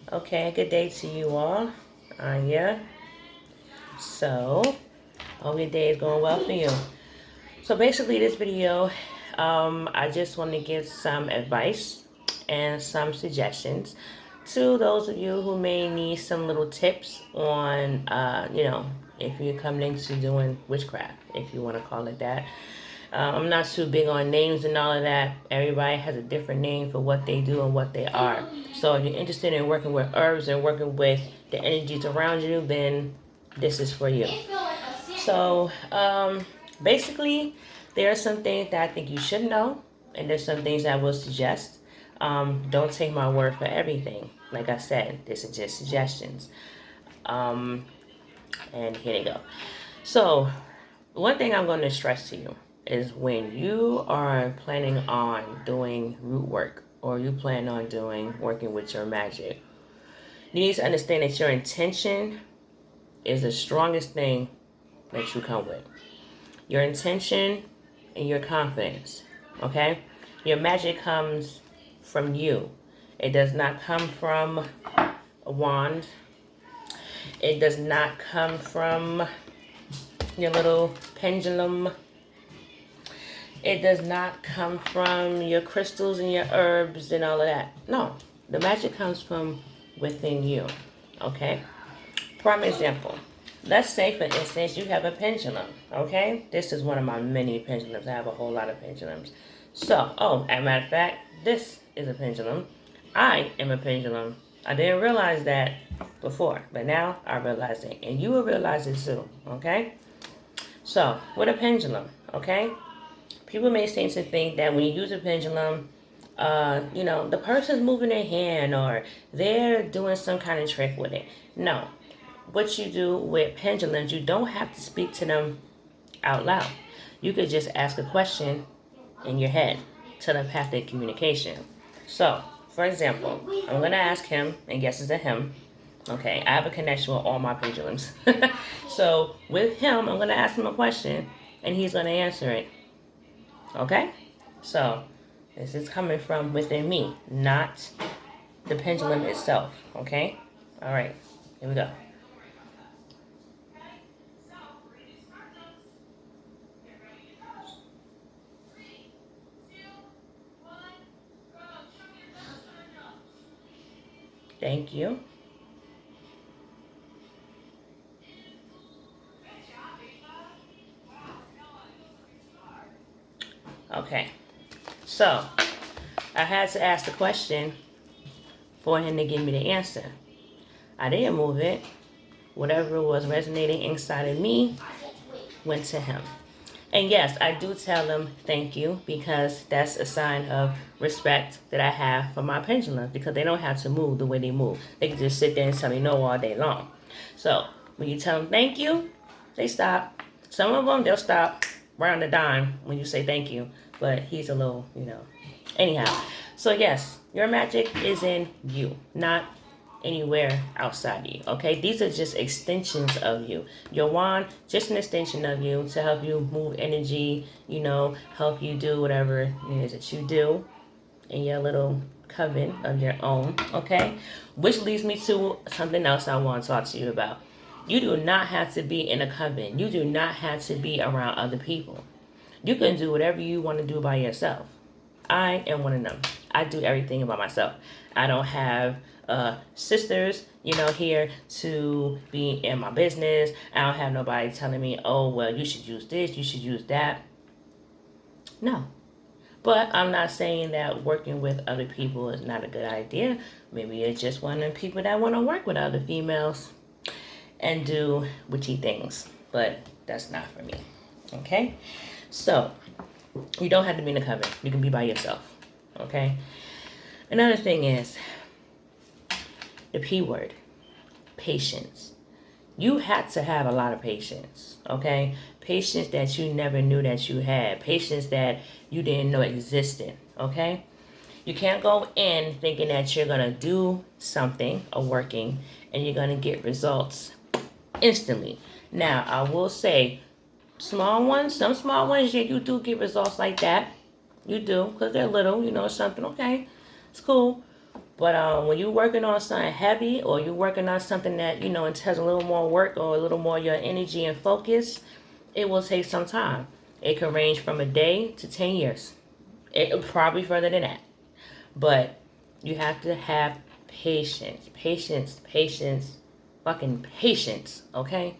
Okay, good day to you all. Anya. So, hope your day is going well for you. So basically this video, I just want to give some advice and some suggestions to those of you who may need some little tips on, if you're coming into doing witchcraft, if you want to call it that. I'm not too big on names and all of that. Everybody has a different name for what they do and what they are. So if you're interested in working with herbs and working with the energies around you, then this is for you. So basically, there are some things that I think you should know, and there's some things I will suggest. Don't take my word for everything. Like I said, this is just suggestions. And here they go. So one thing I'm going to stress to you is when you are planning on doing root work or you plan on working with your magic, you need to understand that your intention is the strongest thing that you come with. Your intention and your confidence, okay? Your magic comes from you. It does not come from a wand. It does not come from your little pendulum. It does not come from your crystals and your herbs and all of that. No, the magic comes from within you, okay? Prime example. Let's say, for instance, you have a pendulum, okay? This is one of my many pendulums. I have a whole lot of pendulums. So, as a matter of fact, this is a pendulum. I am a pendulum. I didn't realize that before, but now I realize it. And you will realize it too, okay? So, with a pendulum, okay? People may seem to think that when you use a pendulum, the person's moving their hand or they're doing some kind of trick with it. No. What you do with pendulums, you don't have to speak to them out loud. You could just ask a question in your head, telepathic communication. So, for example, I'm going to ask him, and guess it's a him. Okay, I have a connection with all my pendulums. So, with him, I'm going to ask him a question, and he's going to answer it. Okay? So, this is coming from within me, not the pendulum itself. Okay? All right, here we go. Thank you. Okay, so I had to ask the question for him to give me the answer. I didn't move it. Whatever was resonating inside of me went to him. And yes, I do tell them thank you because that's a sign of respect that I have for my pendulum because they don't have to move the way they move. They can just sit there and tell me no all day long. So when you tell them thank you, they stop. Some of them, they'll stop right on the dime when you say thank you. But he's a little, Anyhow, so yes, your magic is in you, not anywhere outside of you, okay? These are just extensions of you. Your wand, just an extension of you to help you move energy, help you do whatever it is that you do in your little coven of your own, okay? Which leads me to something else I want to talk to you about. You do not have to be in a coven. You do not have to be around other people. You can do whatever you want to do by yourself. I am one of them. I do everything by myself. I don't have sisters, here to be in my business. I don't have nobody telling me, oh, well, you should use this, you should use that. No. But I'm not saying that working with other people is not a good idea. Maybe you're just one of the people that want to work with other females and do witchy things. But that's not for me. Okay? So, you don't have to be in a coven. You can be by yourself. Okay? Another thing is the P word. Patience. You had to have a lot of patience. Okay? Patience that you never knew that you had. Patience that you didn't know existed. Okay? You can't go in thinking that you're going to do something or working and you're going to get results instantly. Now, I will say, some small ones, yeah, you do get results like that. You do, because they're little, something, okay, it's cool. But when you're working on something heavy, or you're working on something that, it has a little more work or a little more your energy and focus, it will take some time. It can range from a day to 10 years. It probably further than that. But you have to have patience. Patience, patience, fucking patience, okay?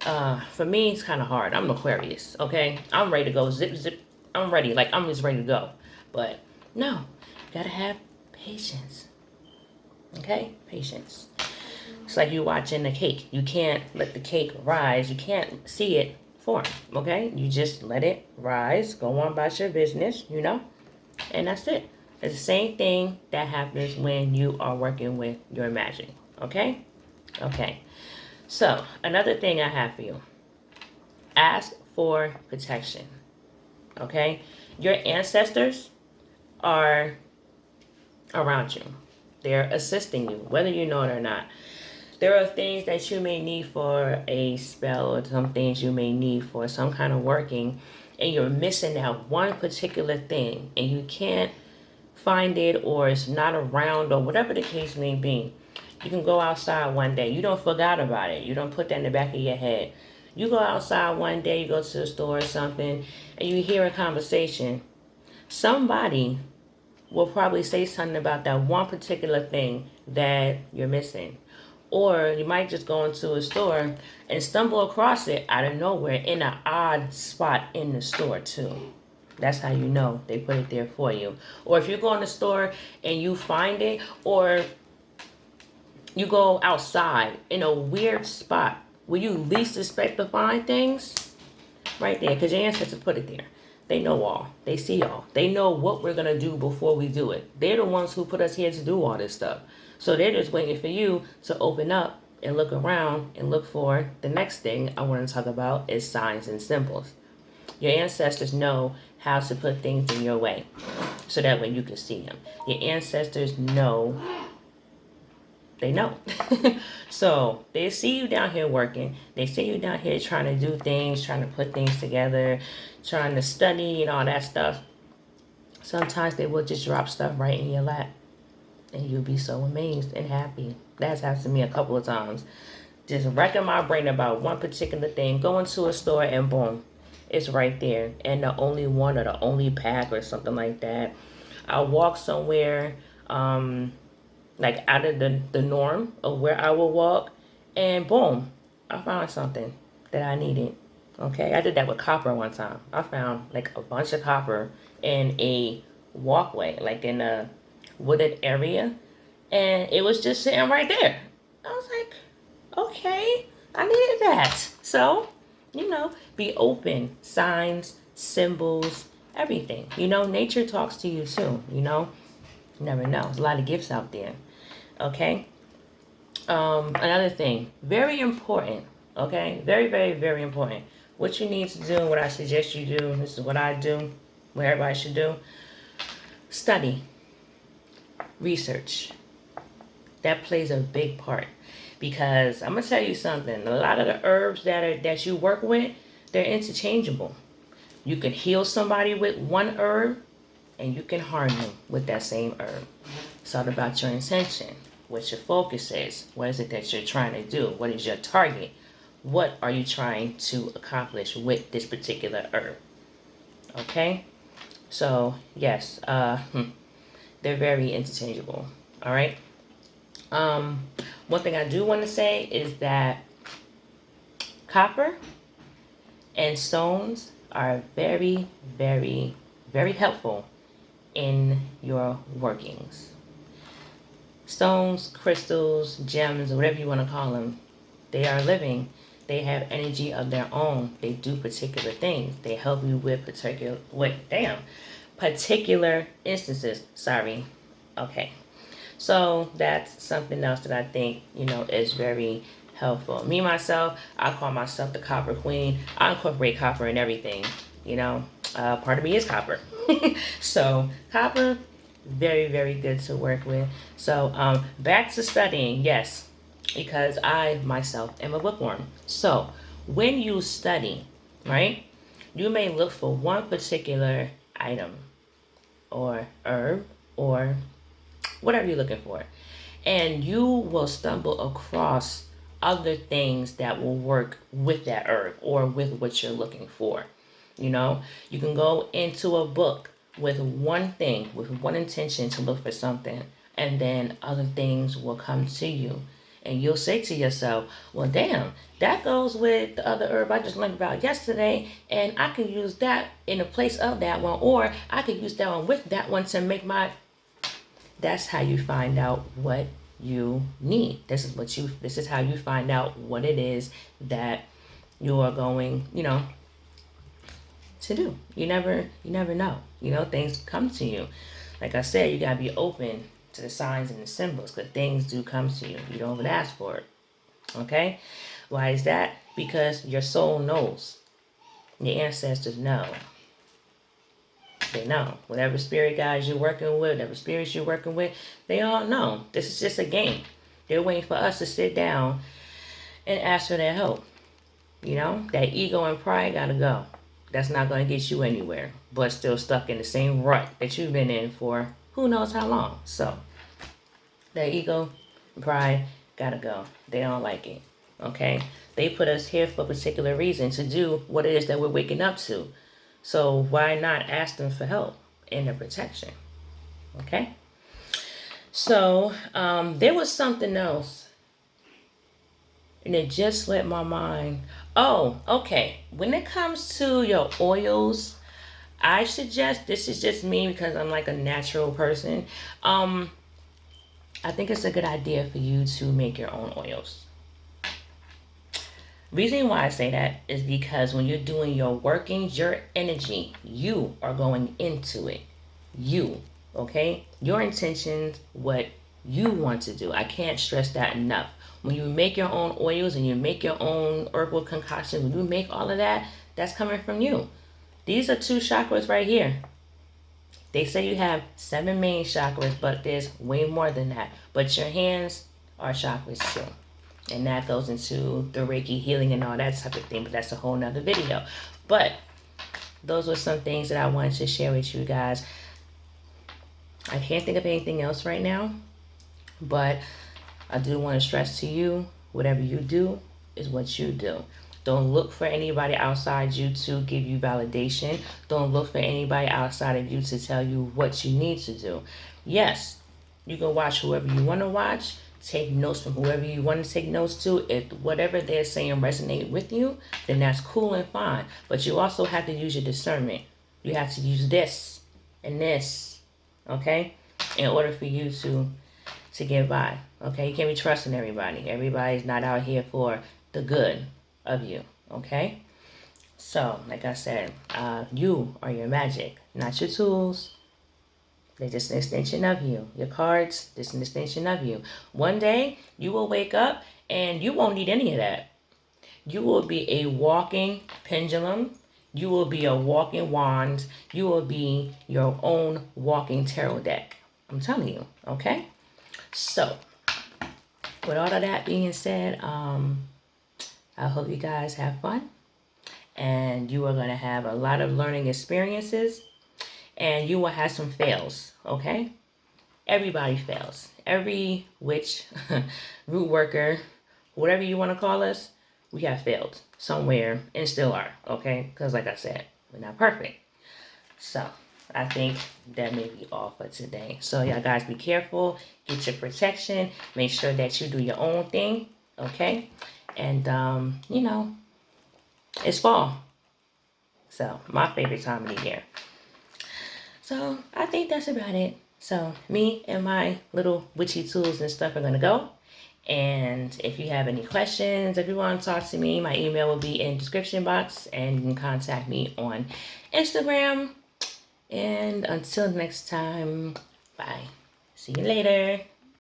For me, it's kind of hard. I'm an Aquarius, okay? I'm ready to go. Zip, zip. I'm ready. Like, I'm just ready to go. But no, you gotta have patience, okay? Patience. It's like you watching a cake. You can't let the cake rise. You can't see it form, okay? You just let it rise. Go on about your business, and that's it. It's the same thing that happens when you are working with your magic, okay? Okay. So, another thing I have for you. Ask for protection, okay? Your ancestors are around you. They're assisting you, whether you know it or not. There are things that you may need for a spell, or some things you may need for some kind of working, and you're missing that one particular thing, and you can't find it, or it's not around, or whatever the case may be. You can go outside one day. You don't forgot about it. You don't put that in the back of your head. You go outside one day, you go to the store or something, and you hear a conversation. Somebody will probably say something about that one particular thing that you're missing. Or you might just go into a store and stumble across it out of nowhere in an odd spot in the store too. That's how you know they put it there for you. Or if you go in the store and you find it, or you go outside in a weird spot where you least expect to find things, right there, because your ancestors put it there. They know all. They see all. They know what we're going to do before we do it. They're the ones who put us here to do all this stuff. So they're just waiting for you to open up and look around and look for the next thing I want to talk about is signs and symbols. Your ancestors know how to put things in your way so that way you can see them. Your ancestors know. They know. So they see you down here working. They see you down here trying to do things, trying to put things together, trying to study and all that stuff. Sometimes they will just drop stuff right in your lap. And you'll be so amazed and happy. That's happened to me a couple of times. Just wrecking my brain about one particular thing. Going to a store and boom, it's right there. And the only one or the only pack or something like that. I'll walk somewhere, like out of the norm of where I will walk, and boom, I found something that I needed. Okay, I did that with copper one time. I found like a bunch of copper in a walkway, like in a wooded area, and it was just sitting right there. I was like, okay, I needed that. So, be open. Signs, symbols, everything. Nature talks to you too. You never know. There's a lot of gifts out there. Okay. Another thing, very important. Okay, very, very, very important. What you need to do, and what I suggest you do. This is what I do. What everybody should do. Study. Research. That plays a big part, because I'm gonna tell you something. A lot of the herbs that you work with, they're interchangeable. You can heal somebody with one herb, and you can harm them with that same herb. It's all about your intention, what your focus is. What is it that you're trying to do? What is your target? What are you trying to accomplish with this particular herb? Okay? So, yes, they're very interchangeable. All right? One thing I do want to say is that copper and stones are very, very, very helpful in your workings. Stones, crystals, gems, whatever you want to call them, they are living. They have energy of their own. They do particular things. They help you with particular instances. Sorry. Okay. So that's something else that I think, is very helpful. Me, myself, I call myself the Copper Queen. I incorporate copper in everything, part of me is copper. So copper, very, very good to work with. So back to studying, yes, because I myself am a bookworm. So when you study, right, you may look for one particular item or herb or whatever you're looking for. And you will stumble across other things that will work with that herb or with what you're looking for. You know, you can go into a book with one thing, with one intention to look for something, and then other things will come to you. And you'll say to yourself, well, damn, that goes with the other herb I just learned about yesterday, and I could use that in the place of that one, or I could use that one with that one to make my... That's how you find out what you need. This is how you find out what it is that you are going, to do. You never know. Things come to you. Like I said, you gotta be open to the signs and the symbols, because things do come to you. You don't even ask for it. Okay? Why is that? Because your soul knows. Your ancestors know. They know. Whatever spirit guides you're working with, whatever spirits you're working with, they all know. This is just a game. They're waiting for us to sit down and ask for their help. That ego and pride gotta go. That's not going to get you anywhere, but still stuck in the same rut that you've been in for who knows how long. So, that ego and pride gotta go. They don't like it. Okay? They put us here for a particular reason, to do what it is that we're waking up to. So why not ask them for help and their protection? Okay? So, there was something else, and it just slipped my mind. Oh, okay. When it comes to your oils, I suggest, this is just me because I'm like a natural person. I think it's a good idea for you to make your own oils. Reason why I say that is because when you're doing your workings, your energy, you are going into it. You, okay? Your intentions, what you want to do. I can't stress that enough. When you make your own oils and you make your own herbal concoctions, when you make all of that, that's coming from you. These are 2 chakras right here. They say you have 7 main chakras, but there's way more than that. But your hands are chakras too. And that goes into the Reiki healing and all that type of thing, but that's a whole nother video. But those were some things that I wanted to share with you guys. I can't think of anything else right now, but I do want to stress to you, whatever you do is what you do. Don't look for anybody outside you to give you validation. Don't look for anybody outside of you to tell you what you need to do. Yes, you can watch whoever you want to watch. Take notes from whoever you want to take notes to. If whatever they're saying resonate with you, then that's cool and fine. But you also have to use your discernment. You have to use this and this, okay, in order for you to get by. Okay, you can't be trusting everybody. Everybody's not out here for the good of you. Okay, so like I said, you are your magic, not your tools. They're just an extension of you. Your cards, just an extension of you. One day, you will wake up and you won't need any of that. You will be a walking pendulum. You will be a walking wand. You will be your own walking tarot deck. I'm telling you, okay? So, with all of that being said, I hope you guys have fun. And you are going to have a lot of learning experiences. And you will have some fails, okay? Everybody fails. Every witch, root worker, whatever you want to call us, we have failed somewhere and still are, okay? Because like I said, we're not perfect. So I think that may be all for today. So y'all guys be careful. Get your protection. Make sure that you do your own thing, okay? And, it's fall. So my favorite time of the year. So I think that's about it. So me and my little witchy tools and stuff are going to go. And if you have any questions, if you want to talk to me, my email will be in the description box. And you can contact me on Instagram. And until next time, bye. See you later.